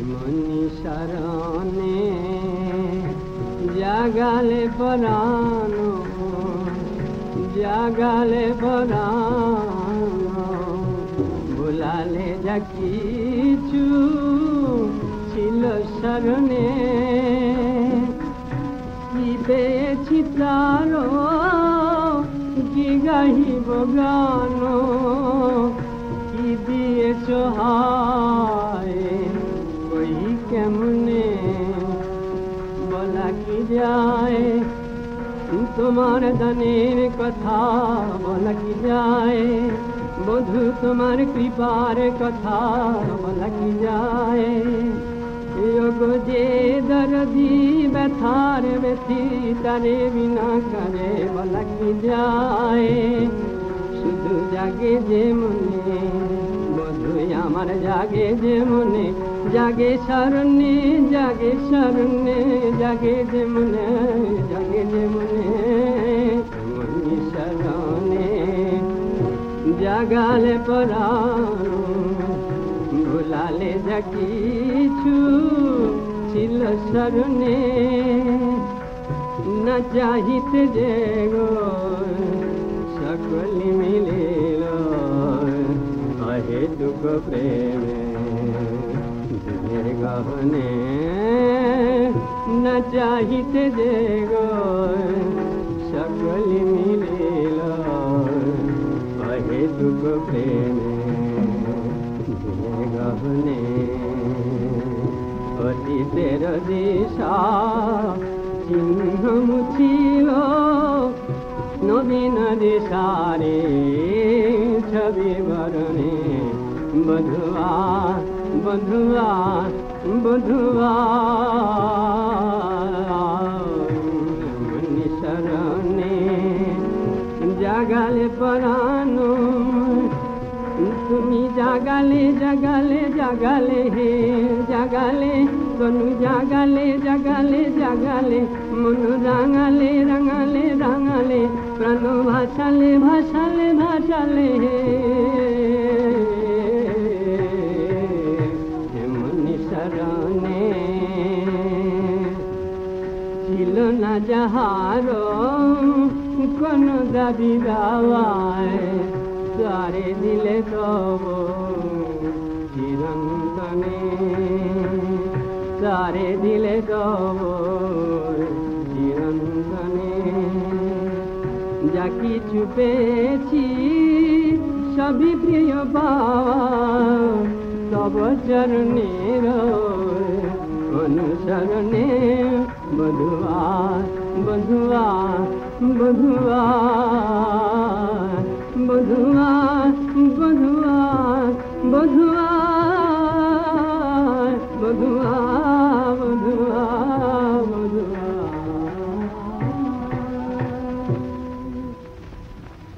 মনি শরণে জাগালে পরানো, জাগালে পরানো, ভুলালে যা কিছু ছিল শরণে, কি পেয়েছি তার কি গাহিব গান, কি দিয়েছ হায় কই কেমনে বলা কি যায়, তোমার দানের কথা বলা কি যায়, বধু তোমার কৃপার কথা বলা কি যায়, যোগো যে দরদি ব্যথার ব্যথি তারে বিনা করে বলা কি যায়, শুধু জাগে যে মনে বধু আমার জাগে যে মনে, জাগে শরণে জাগে শরণে, জাগে যে মনে জাগে যে মনে, মনি শরণে জাগালে পরানো, ভুলালে যা কিছু ছিল শরণে, না চাহিতে যে গো সকলি মিলিল, অহেতুক প্রেমে দিনের গহনে, না চাহিতে যে গো সকলি মিলিল, অহেতুক প্রেমে দিনের গহনে, অতীতের দিশা চিহ্ন মুছিল, নবীন দিশারে ছবি বরণে, বধুয়া বধুয়া বধুয়া মনি শরণে জাগালে পরানো, তুমি জাগালে জাগালে জাগালে হে জাগালে, তনু জাগালে জাগালে জাগালে, মন রাঙালে রাঙালে রাঙালে, প্রাণ ভাসালে ভাসালে ভাসালে হে মনি শরণে, ছিল না যাহার কোন দাবি দাওয়ায়, তারে দিলে তব চিরন্তনে, তারে দিলে তব চিরন্তনে, যা কিছু পেয়েছি সবই প্রিয় পাওয়া, তব চরণের অনুসরণে, বধুয়া বধুয়া বধুয়া বধুয়া